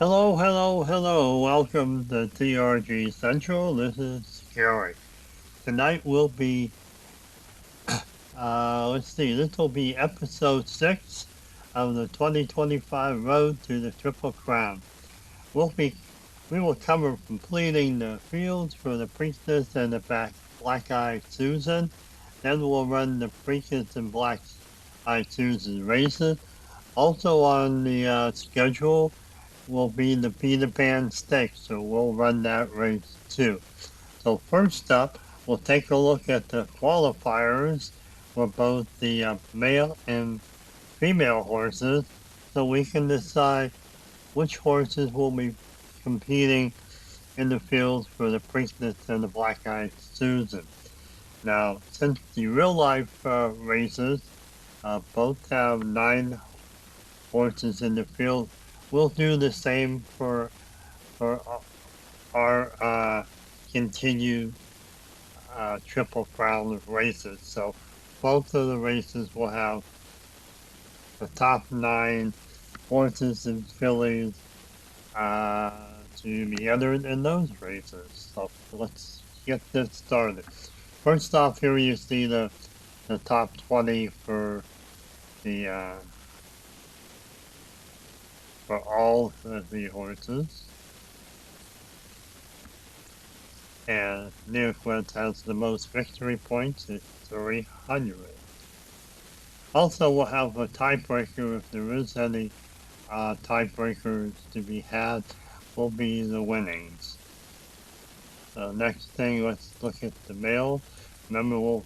Hello, hello, hello. Welcome to TRG Central. This is Gary. Tonight will be, let's see, this will be episode 6 of the 2025 Road to the Triple Crown. We'll be, we will cover completing the fields for the Preakness and the Black-Eyed Susan. Then we'll run the Preakness and Black-Eyed Susan races. Also on the schedule will be the Peter Pan Stakes, so we'll run that race too. So first up, we'll take a look at the qualifiers for both the male and female horses, so we can decide which horses will be competing in the fields for the Preakness and the Black-Eyed Susan. Now, since the real life races both have 9 horses in the field, we'll do the same for our continued Triple Crown races. So both of the races will have the top 9 horses and fillies to be entered in those races. So let's get this started. First off, here you see the top 20 for the for all of the horses. And Neoquest has the most victory points at 300. Also, we'll have a tiebreaker if there is any tiebreakers to be had, will be the winnings. So next thing, let's look at the male. Remember, we'll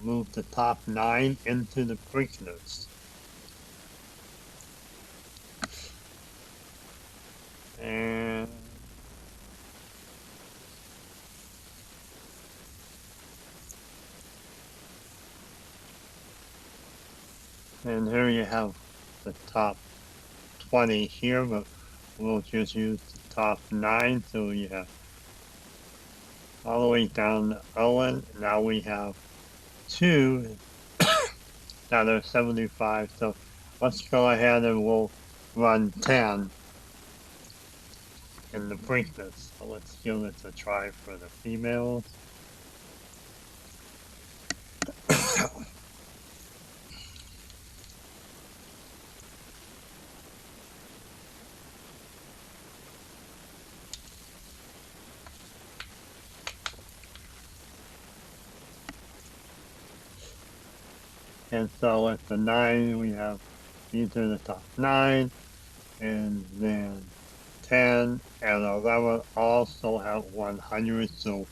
move the top 9 into the Preakness. And here you have the top 20 here, but we'll just use the top 9. So you have all the way down to Owen. Now we have 2 that are 75. So let's go ahead and we'll run 10 in the Preakness. So let's give it a try for the females. And so at the 9, we have, these are the top 9, and then 10 and 11 also have 100, so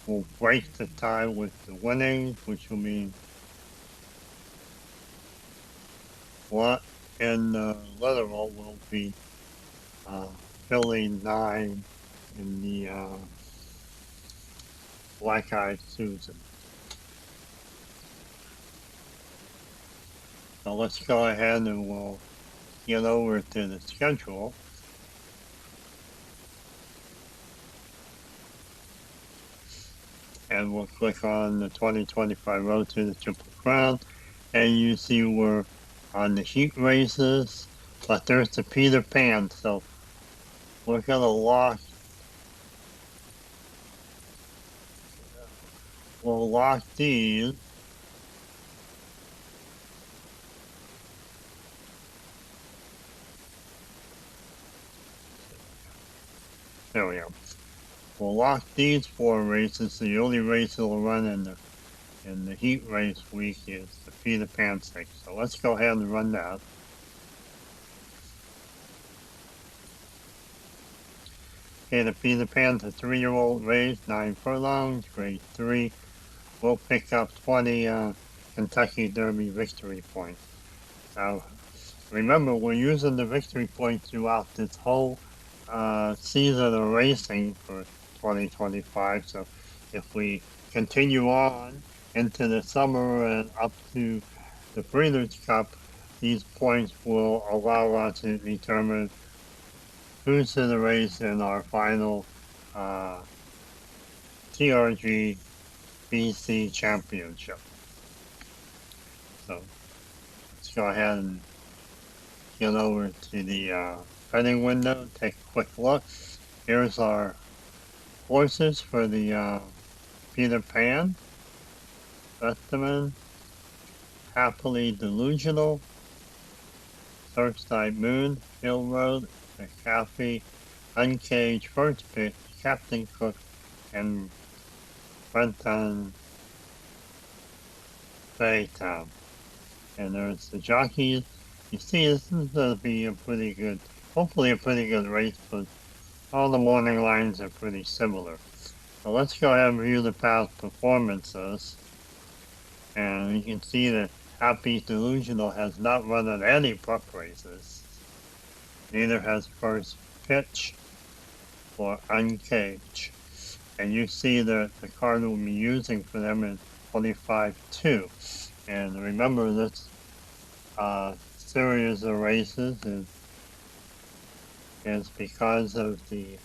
we'll break the tie with the winnings, which will mean what in the literal will be filly 9 in the Black-Eyed Susan. So let's go ahead and we'll get over to the schedule. And we'll click on the 2025 Road to the Triple Crown. And you see we're on the heat races, but there's the Peter Pan. So we're gonna we'll lock these. There we go. We'll lock these 4 races. The only race that will run in the heat race week is the Peter Pan Stakes. So let's go ahead and run that. Okay, the Peter Pan's a 3-year-old race, 9 furlongs, grade 3. We'll pick up 20 Kentucky Derby victory points. Now, remember, we're using the victory points throughout this whole season of racing for 2025. So if we continue on into the summer and up to the Breeders' Cup, these points will allow us to determine who's in the race in our final TRG BC Championship. So let's go ahead and get over to the betting window, take a quick look. Here's our horses for the Peter Pan, Specimen, Happily Delusional, Surfside Moon, Hill Road, The Cafe, Uncaged, First Pitch, Captain Cook, and Brenton Baytown. And there's the jockeys. You see, this is going to be hopefully a pretty good race, but all the morning lines are pretty similar. So let's go ahead and review the past performances. And you can see that Happy Delusional has not run in any prep races. Neither has First Pitch or Uncaged. And you see that the card we'll be using for them is 25-2. And remember, this series of races is because of the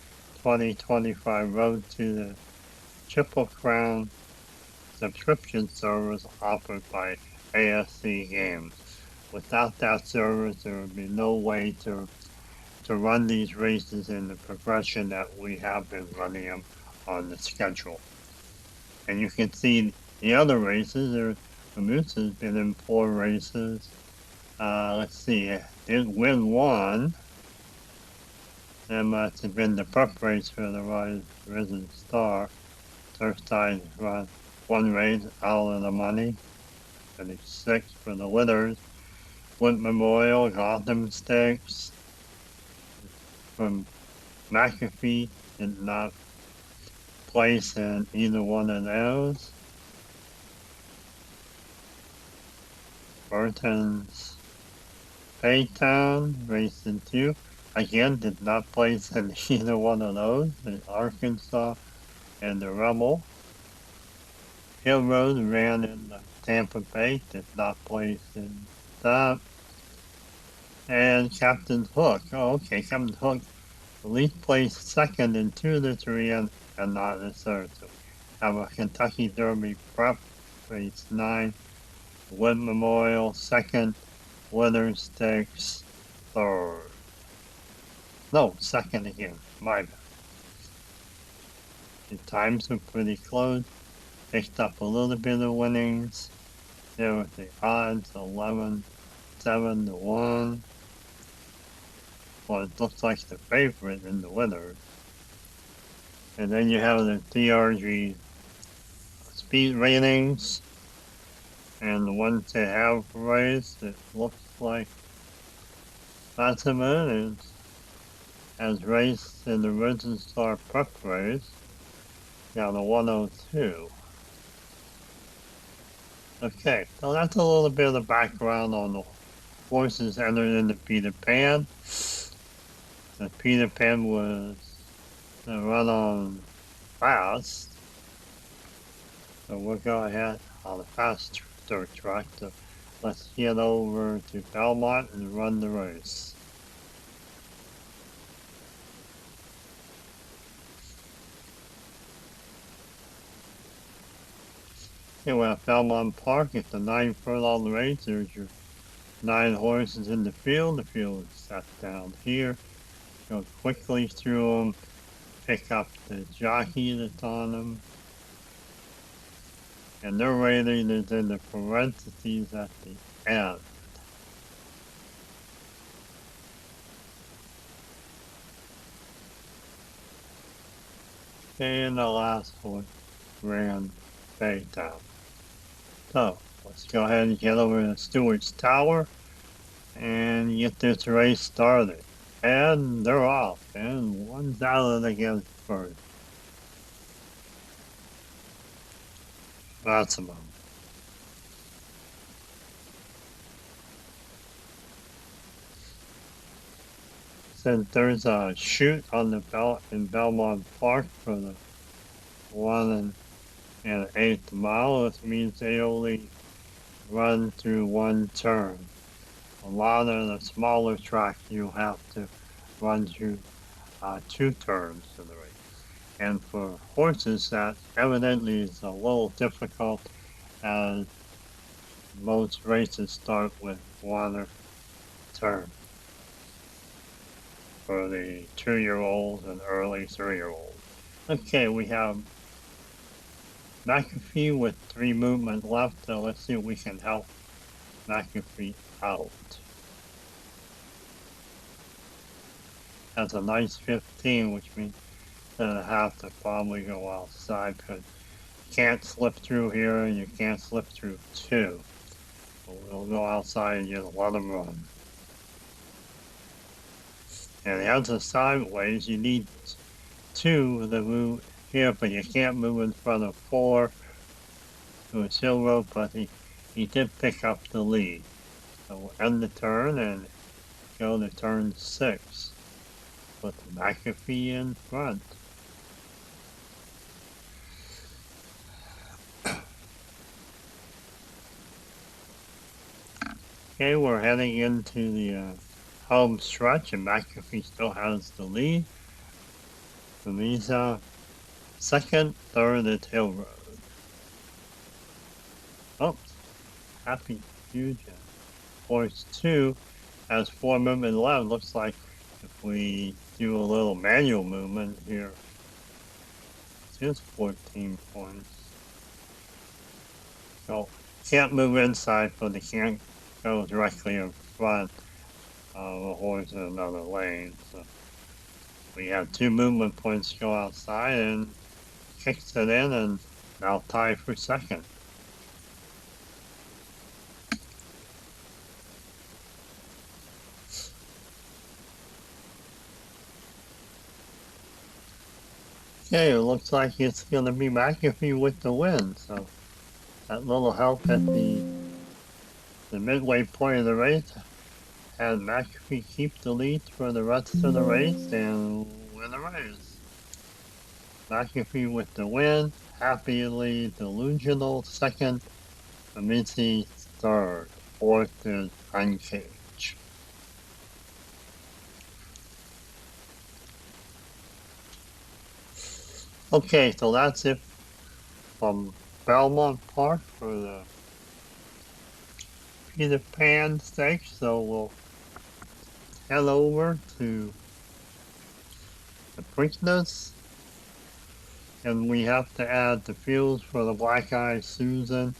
2025 Road to the Triple Crown subscription service offered by ASC Games. Without that service, there would be no way to run these races in the progression that we have been running them on the schedule. And you can see the other races. Moose has been in 4 races. Let's see, it didn't win 1. That must have been the prep race for the Risen Star. Surfside run 1 race, out of the money. 36 for the winners. Wood Memorial, Gotham Stakes. From McAfee, did not place in either one of those. Burton's Baytown, race in 2. Again, did not place in either one of those. The Arkansas and the Rebel. Hill Road ran in the Tampa Bay, did not place in that. And Captain Hook. Oh, okay, Captain Hook at least placed second in 2 of the 3 and not in the third. So we have a Kentucky Derby prep, race 9. Wood Memorial, 2nd. Winner Stakes, 3rd. No, 2nd again. My bad. The times were pretty close. Picked up a little bit of winnings. There was the odds, 11, 7 to 1. Well, it looks like the favorite in the winners. And then you have the TRG speed ratings. And the ones they have raised, it looks like Fatima has raced in the Risen Star prep race down to 102. Okay, so that's a little bit of the background on the horses entered into Peter Pan. The Peter Pan was run on fast. So we'll go ahead on the fast dirt track. So let's get over to Belmont and run the race. Okay, we're at Belmont Park. It's a 9-furlong race. There's your 9 horses in the field. The field is set down here. Go quickly through them. Pick up the jockey that's on them. And their rating is in the parentheses at the end. And the last one ran Baytown. So let's go ahead and get over to Stewart's Tower and get this race started. And they're off. And one's out of the game first. Maximum. Since there's a chute on the in Belmont Park for the 1 and 1/8 mile, this means they only run through 1 turn. A lot of the smaller tracks you have to run through 2 turns in the race. And for horses, that evidently is a little difficult, as most races start with 1 turn. for the 2-year-olds and early 3-year-olds. Okay, we have McAfee with 3 movement left, so let's see if we can help McAfee out. That's a nice 15, which means that I have to probably go outside because you can't slip through here and you can't slip through 2. So we'll go outside and just let them run. And as a sideways, you need 2 to move here, but you can't move in front of 4 to a hill road, but he did pick up the lead. So we'll end the turn and go to turn 6 with McAfee in front. Okay, we're heading into the home stretch, and McAfee still has the lead. So he's second, third at Hill Road. Oh, Happy Fusion. Horse 2 has 4 movement left. Looks like if we do a little manual movement here, it is 14 points. So can't move inside, but they can't go directly in front of a horse in another lane. So we have 2 movement points to go outside and kicks it in and now tie for second. Okay, it looks like it's going to be McAfee with the win. So that little help at the midway point of the race had McAfee keep the lead for the rest of the race and win the race. McAfee with the win, Happily Delusional second, Amici third, fourth is Uncaged. Okay, so that's it from Belmont Park for the Peter Pan stakes. So we'll head over to the Preakness, and we have to add the fields for the Black-Eyed Susan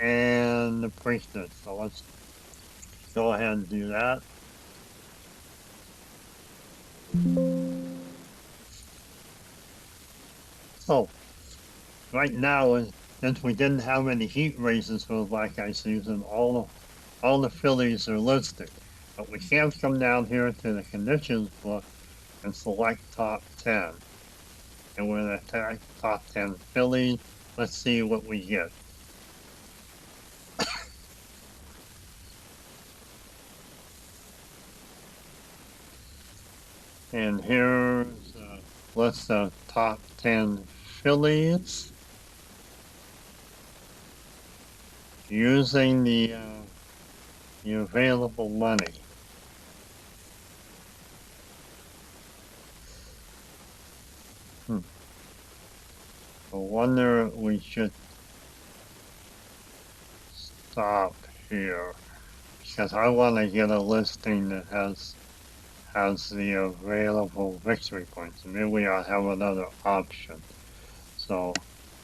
and the Preakness. So let's go ahead and do that. So right now, since we didn't have any heat races for the Black-Eyed Susan, all the fillies are listed. But we can come down here to the conditions book and select top 10. And we're going to attack top 10 fillies. Let's see what we get. And here's a list of top 10 fillies using the available money. I wonder if we should stop here because I want to get a listing that has the available victory points. Maybe I'll have another option. So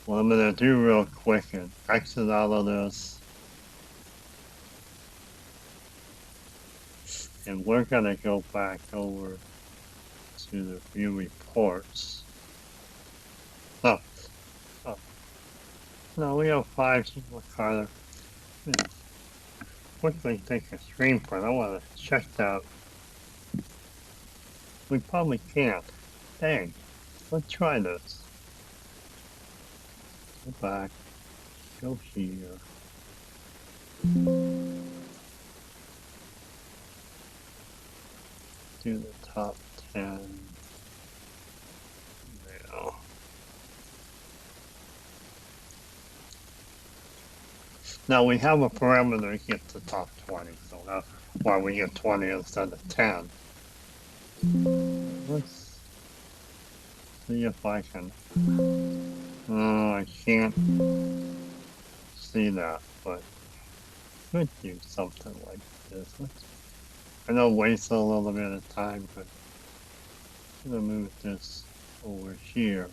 what I'm going to do real quick is exit out of this. And we're going to go back over to the view reports. No, we have 5 Carter. Quickly take a screen print. I want to check that. We probably can't. Dang. Let's try this. Go back. Go here. Do the top 10. Now. Now we have a parameter to get to top 20, so that's why we get 20 instead of 10. Let's see if I can. I can't see that, but I could do something like this. I know waste a little bit of time, but I'm gonna move this over here.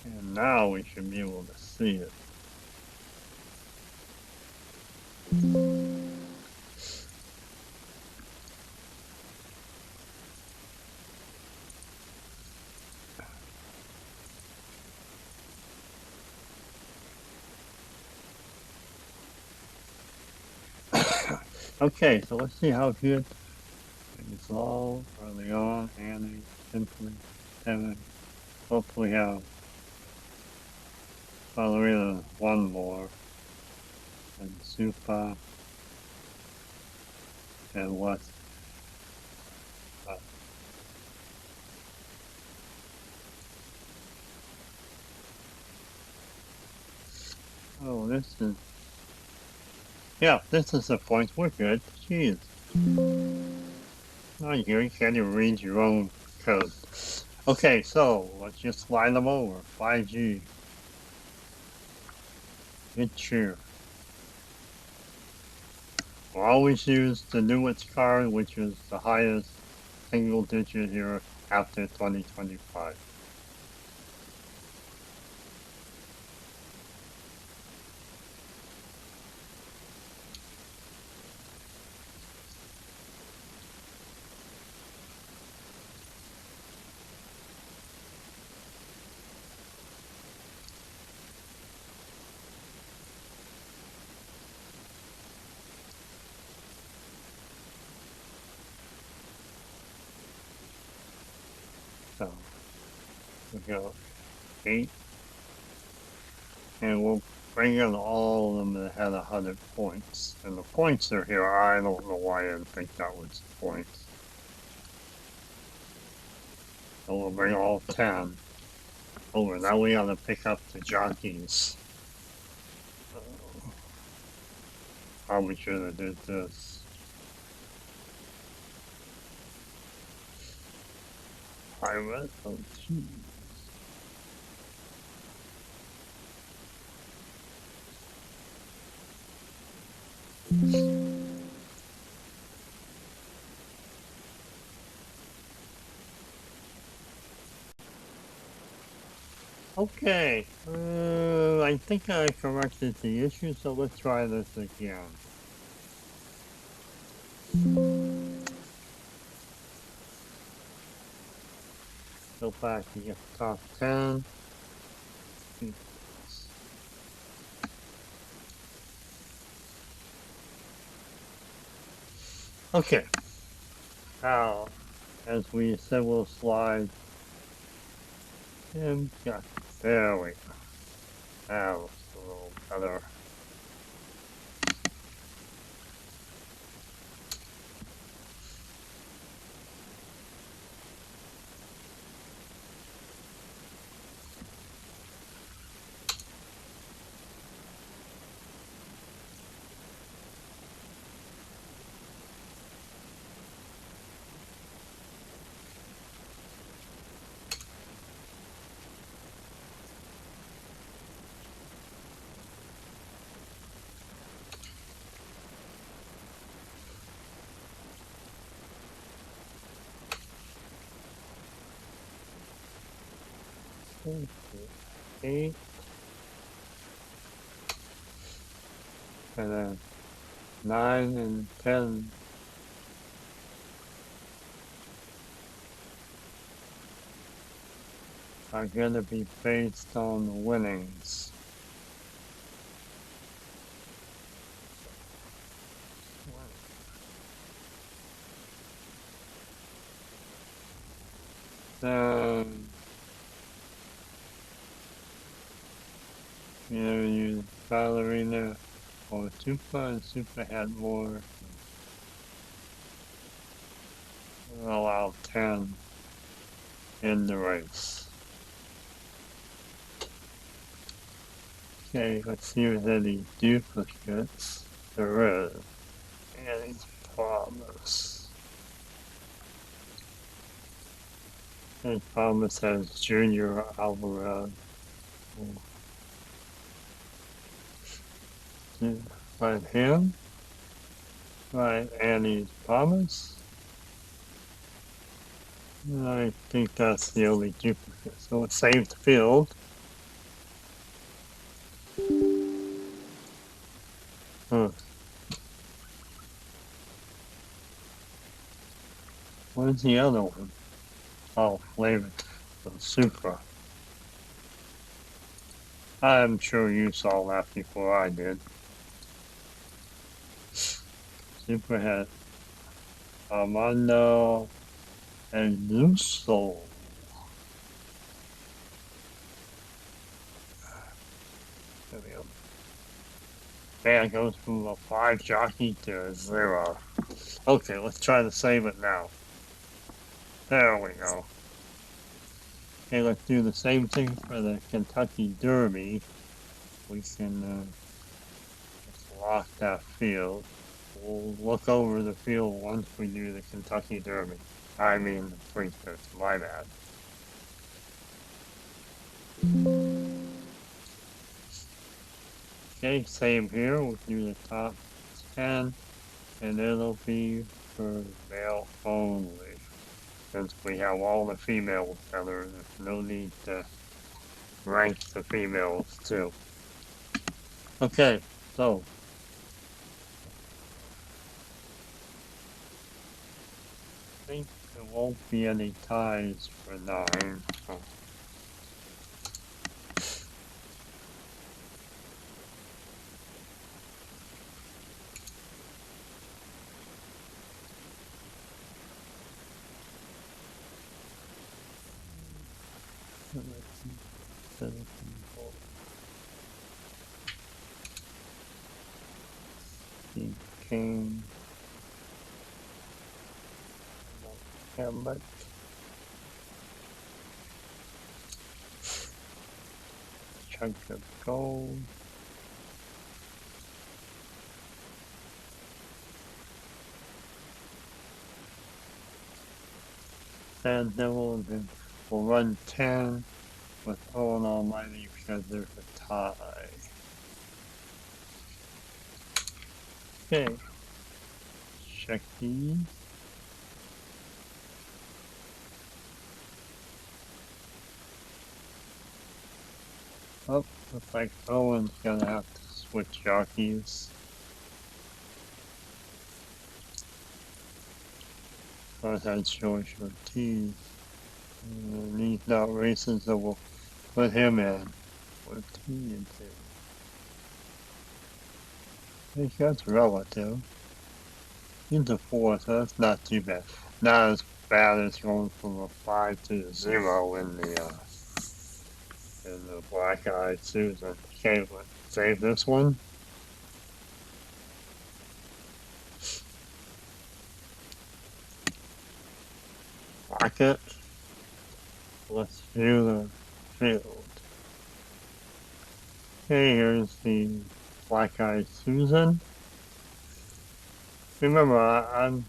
And now we should be able to see it. Okay, so let's see how good it's all early on. Annie, simply, Kevin. Hopefully have Ballerina one more. And Supa and what? Oh, this is. Yeah, this is the point. We're good. Jeez. Oh, you can't even read your own code. Okay, so let's just slide them over. 5G. Good cheer. We'll always use the newest card, which is the highest single digit here after 2025. So we go 8, and we'll bring in all of them that had 100 points. And the points are here. I don't know why I didn't think that was the points. So we'll bring all 10 over. Now we gotta pick up the jockeys. Probably should have did this. Pirate of cheese. Okay, I think I corrected the issue, so let's try this again. Go back to get top 10. Okay, now, as we said, we'll slide and yeah, there we go. That was a little better. Okay, 8. And then 9 and 10. Are going to be based on the winnings. Then you know, use ballerina or super, and super had more. Allow 10 in the race. Okay, let's see if there's any duplicates. There is. And Promise. And Promise has Junior Alvarez. Right him. Right, Annie's Promise. I think that's the only duplicate. So it saved the field. Huh. Where's the other one? Oh, flavor. The Supra. I'm sure you saw that before I did. Supra had Armando and Lusso. There we go. Man goes from a 5 jockey to a 0. Okay, let's try to save it now. There we go. Okay, let's do the same thing for the Kentucky Derby. We can lock that field. We'll look over the field once we do the Kentucky Derby. I mean the Preakness, my bad. Okay, same here. We'll do the top 10, and it'll be for male only. Since we have all the females together, there's no need to rank the females too. Okay, so I think there won't be any ties for 9. So. King, Hamlet, chunk of gold, Sand Devil, and then we'll run 10 with Owen Almighty because there's a tie. Okay, check these. Oh, looks like Owen's gonna have to switch jockeys. But that's George Ortiz. And he's not racing, so we'll put him in. What team into? I think that's relative. He's a 4, so that's not too bad. Not as bad as going from a 5 to a 0 in the Black-Eyed Susan. Okay, let's save this one. Lock it. Let's view the field. Okay, here's the Black-Eyed Susan. Remember, I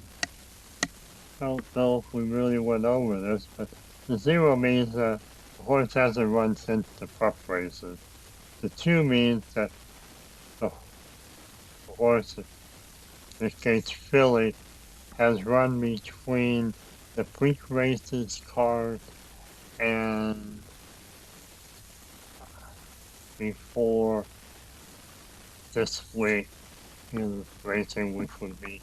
don't know if we really went over this, but the 0 means that the horse hasn't run since the prep races. The 2 means that the horse, in this case filly, has run between the freak races card and before this week in racing, which would be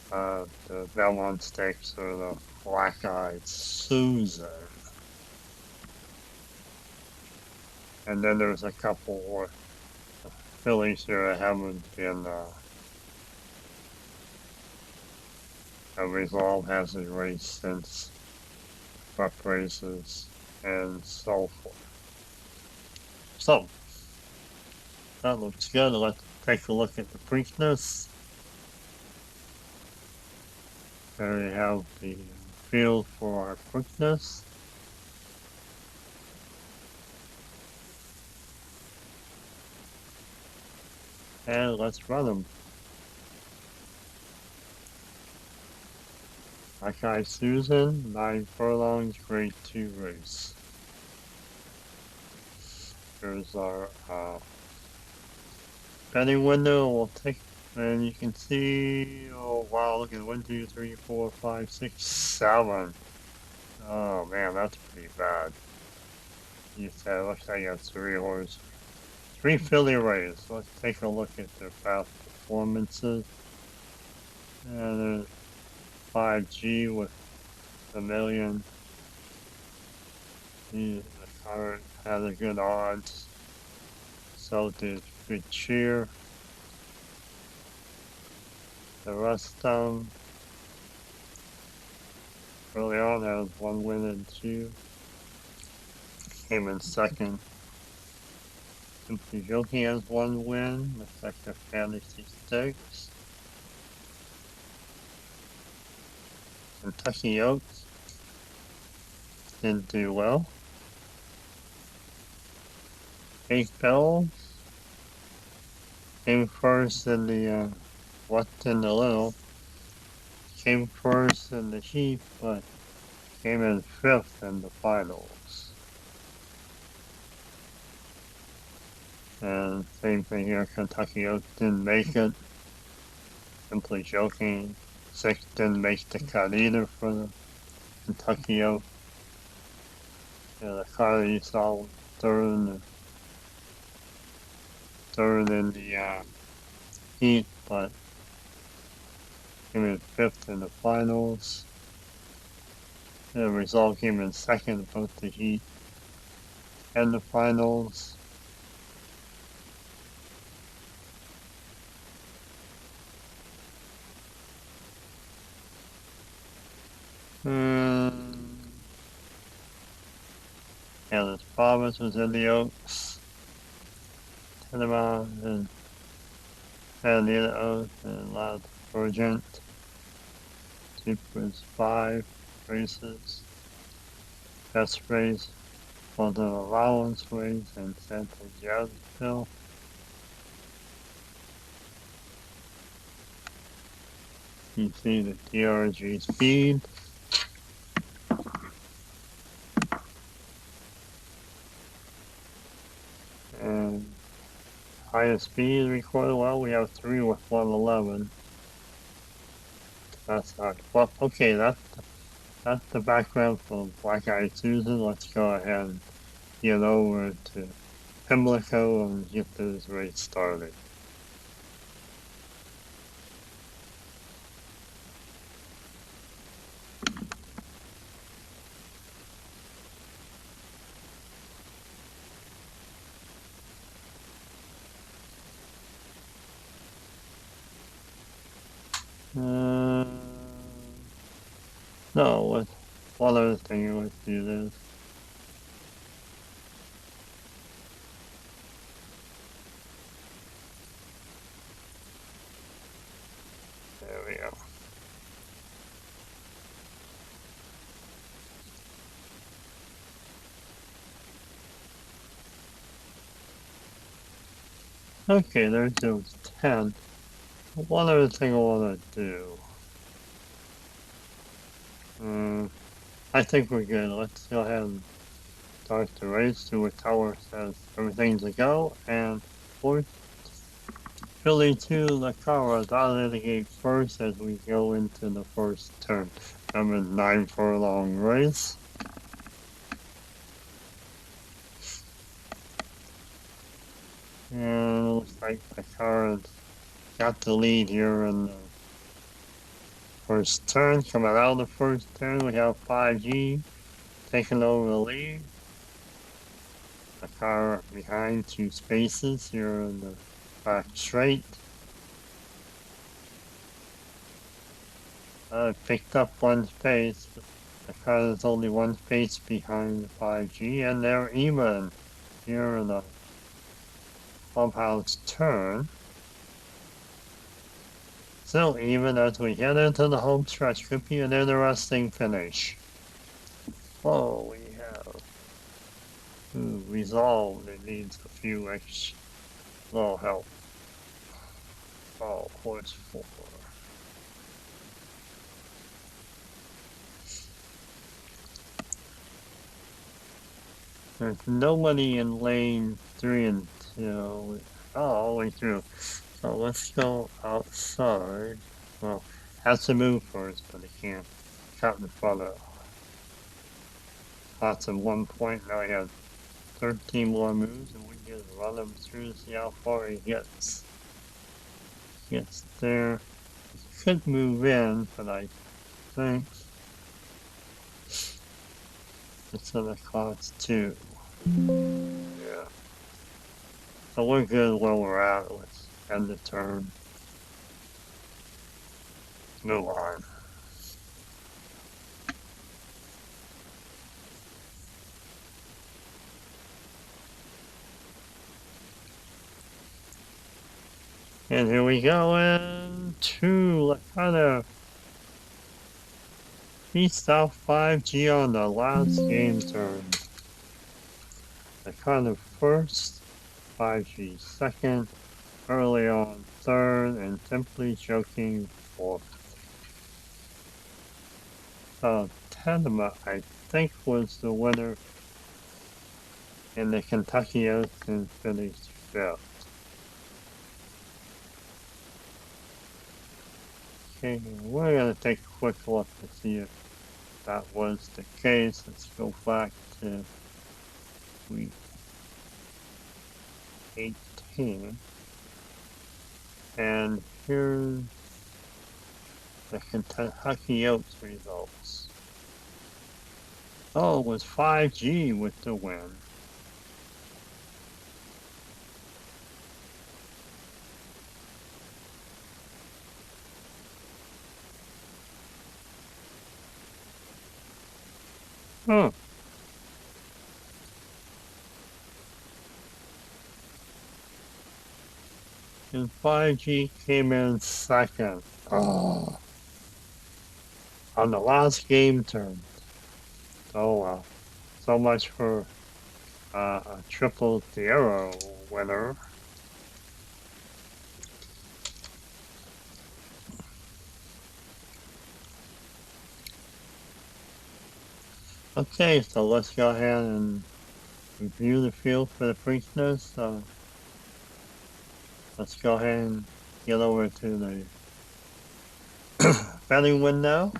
the Belmont Stakes or the Black-Eyed Susan. And then there's a couple more fillies here that haven't been resolved, hasn't raced since prep races and so forth. So, that looks good. Let's take a look at the Preakness. There we have the field for our Preakness. And let's run them. Black-Eyed Susan, 9 furlongs, grade 2 race. Here's our betting window. We'll take And you can see, oh wow, look at 1, 2, 3, 4, 5, 6, 7. Oh man, that's pretty bad. You said, looks like you have 3 filly rays. Let's take a look at their past performances. And there's 5G with a million. The current has a good odds. So did Good Cheer. The rest of them early on has 1 win and 2. Came in second. Simply Joking has 1 win. Looks like the Fantasy Stakes. Kentucky Oaks didn't do well. 8 Bells came first in the what's in the little. Came first in the heat, but came in 5th in the finals. And same thing here, Kentucky Oaks didn't make it. Simply Joking. 6 didn't make the cut either for the Kentucky Oaks. Yeah, the car you saw third in the heat, but came in 5th in the finals. The result came in 2nd both the heat and the finals. Yeah, this Province was in the Oaks. Tenema and the Oaks and Last Virgin. Super 5 races. Best race was an allowance race in Santa Jazville. You see the TRG speed. And highest speed recorded, well, we have 3 with 111. That's not, well, okay, that's the background for Black-Eyed Susan. Let's go ahead and get over to Pimlico and get this race started. No, one other thing, let's do this. There we go. Okay, there's those 10. One other thing I want to do. I think we're good. Let's go ahead and start the race. See what Tower says everything's a go. And fourth, Philly 2, the car was out of the gate first as we go into the first turn. I'm in 9 furlong race. And it looks like the car has got the lead here in the first turn. Coming out of the first turn, we have 5G taking over the lead. The car behind 2 spaces here in the back straight. Picked up 1 space. The car is only 1 space behind the 5G, and they're even here in the clubhouse turn. Still even as we head into the home stretch. Could be an interesting finish. Oh, we have Resolve. It needs a few extra little help. Oh, horse 4. There's nobody in lane 3 until all the way through. So let's go outside. Well, has to move first, but it can't cut in front of lots of 1 point. Now he has 13 more moves, and we just run him through to see how far he gets. Gets there. He could move in, but I think it's gonna cost 2. Yeah. So we're good where we're at. Let's end the turn. Move on. And here we go, and 2. Kind of beats out 5G on the last game turn. The kind of first, 5G second, early on third, and simply joking fourth. Tanema, I think, was the winner, and the Kentucky Open finished 5th. Okay, we're going to take a quick look to see if that was the case. Let's go back to week 18. And here's the Kentucky Oaks results. Oh, it was 5G with the win. Huh. And 5G came in second. Oh. On the last game turn. Oh well. So much for a triple zero winner. Okay, so let's go ahead and review the field for the Preakness. Let's go ahead and get over to the betting window.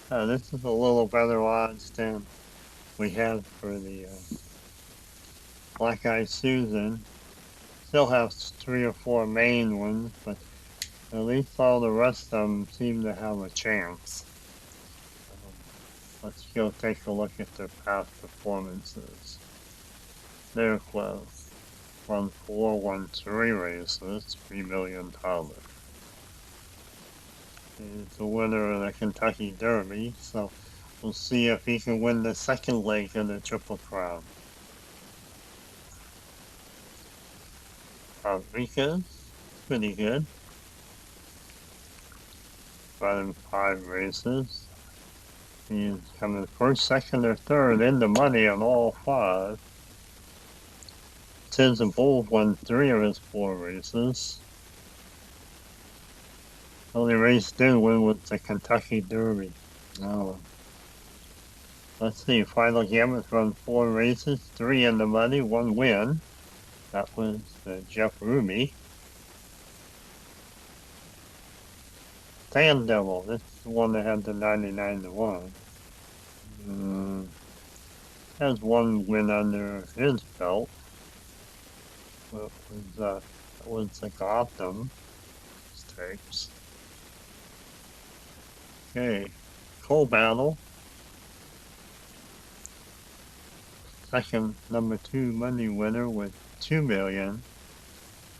This is a little better odds than we have for the Black-Eyed Susan. Still have 3 or 4 main ones, but at least all the rest of them seem to have a chance. Let's go take a look at their past performances. They're close. Won 4, won 3 races, $3 million. He's the winner of the Kentucky Derby, so we'll see if he can win the second leg of the Triple Crown. Rodriguez, pretty good. Running 5 races. He's coming first, second, or third in the money on all 5. Tiz and Bulls won 3 of his 4 races. Only race didn't win was the Kentucky Derby. Oh. Let's see, Final Gamut's run 4 races, 3 in the money, 1 win. That was Jeff Ruby. Sand Devil, this is the one that had the 99 to 1. Has 1 win under his belt. Well, that was the Gotham Stakes. Okay, Coal Battle. Second, number 2 money winner with $2 million.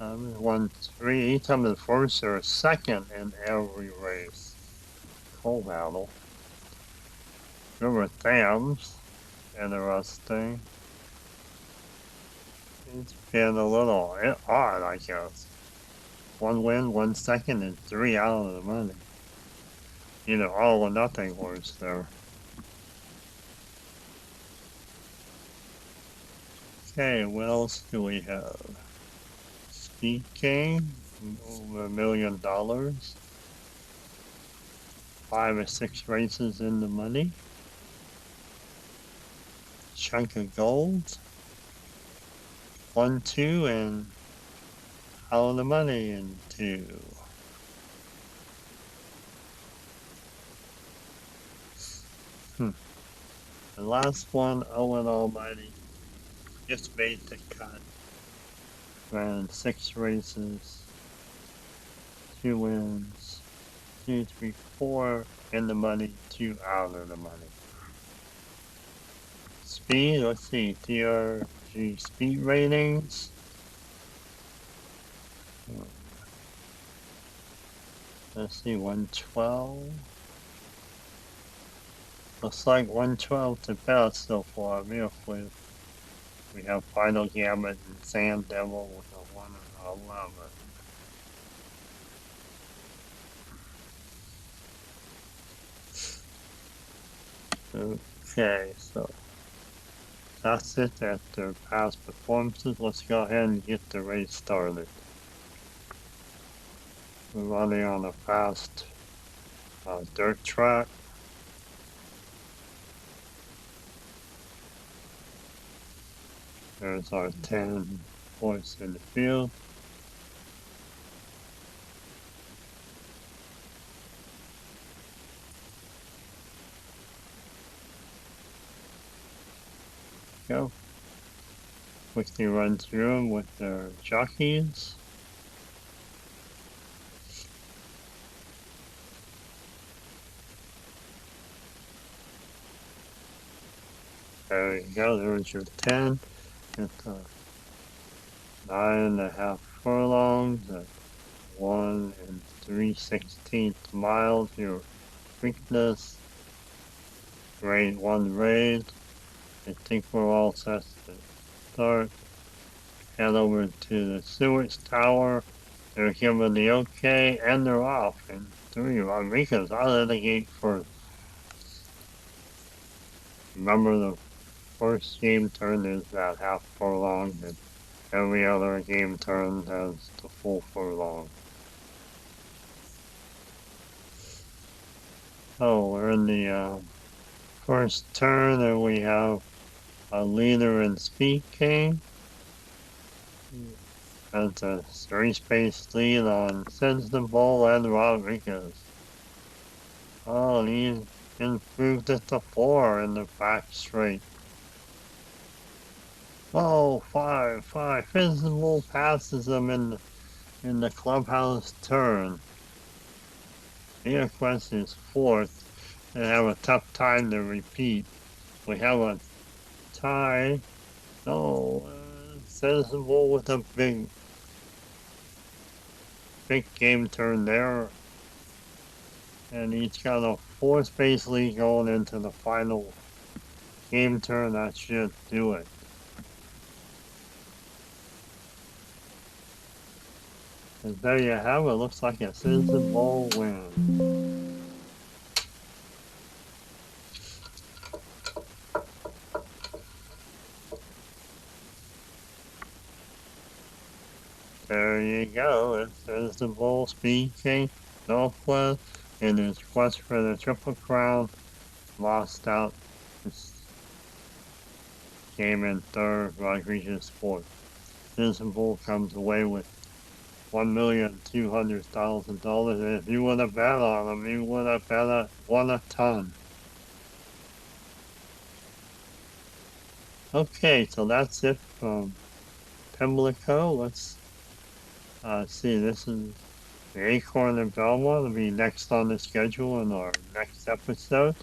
Won 3 each time the first or second in every race. Coal Battle. River Thames, interesting. It's been a little odd, I guess. 1 win, 1 second, and 3 out of the money. Either all or nothing horse there. Okay, what else do we have? Speed King, over $1 million. 5 or 6 races in the money. Chunk of Gold. 1, 2, and pile the money into. The last one, Owen Almighty, just made the cut. Ran 6 races, 2 wins, 2, 3, 4 in the money, 2 out of the money. Speed, let's see, TRG speed ratings. Let's see, 112. Looks like 112 to best so far. We have Final Gambit and Sand Devil with a 1 and 11. Okay, so that's it after past performances. Let's go ahead and get the race started. We're running on a fast dirt track. There's our 10 horse in the field. Go. Quickly run through them with their jockeys. There you go, there's your 10. It's 9.5 furlongs at 1 3/16 miles. Your Preakness, grade 1 raid. I think we're all set to start. Head over to the sewage tower. They're giving the okay and they're off in 3. Rodriguez out of the gate first. Remember, the first game turn is that half furlong, and every other game turn has the full furlong. Oh, we're in the first turn, and we have a leader in Speed King. That's a 3-space lead on Sensible and Rodriguez. Oh, he improved it to 4 in the back straight. Oh, 5. Sensible passes him in the clubhouse turn. Preakness is 4th and have a tough time to repeat. We have a tie. Oh, Sensible with a big game turn there. And he's got a 4-space lead going into the final game turn. That should do it. And there you have it. Looks like a Sensible win. There you go. It says the Bull Speed King Northwest in his quest for the Triple Crown. Lost out this game in 3rd, Rodriguez 4th. Sensible comes away with $1,200,000. And if you would have bet on him, you would have won a ton. Okay, so that's it from Pimlico. Let's see, this is the Acorn and Belmont. Will be next on the schedule in our next episode.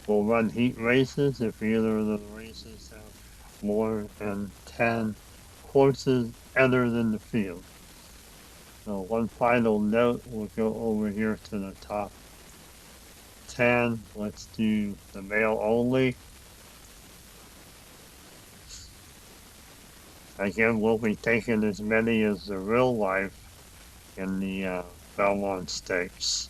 We'll run heat races if either of the races have more than 10 horses entered in the field. So one final note, we'll go over here to the top 10. Let's do the male only. Again, we'll be taking as many as the real life in the Belmont Stakes.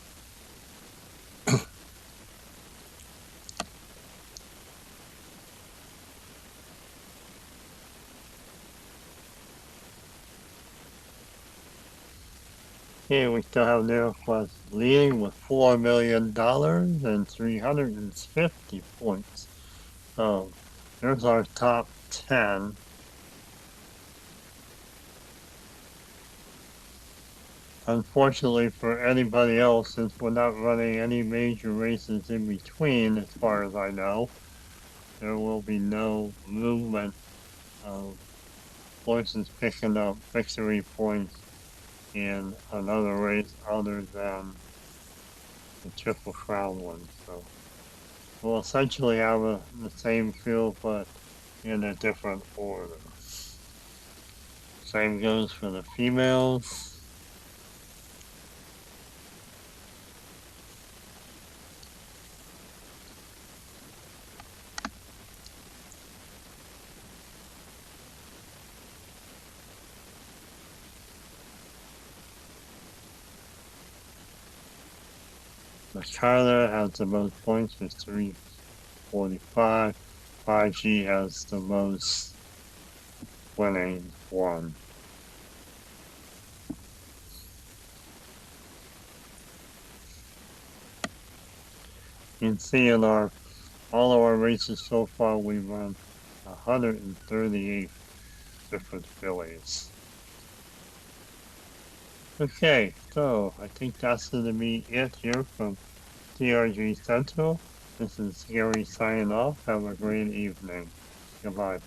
Here we still have Neoquest leading with $4 million and 350 points. So there's our top 10. unfortunately for anybody else, since we're not running any major races in between, as far as I know, there will be no movement of horses picking up victory points in another race other than the Triple Crown one. So we'll essentially have the same field, but in a different order. Same goes for the females. The Tyler has the most points with 345. 5G has the most winning 1. You can see in all of our races so far, we've run 138 different fillies. Okay, so I think that's going to be it here from TRG Central. This is Gary signing off. Have a great evening. Goodbye.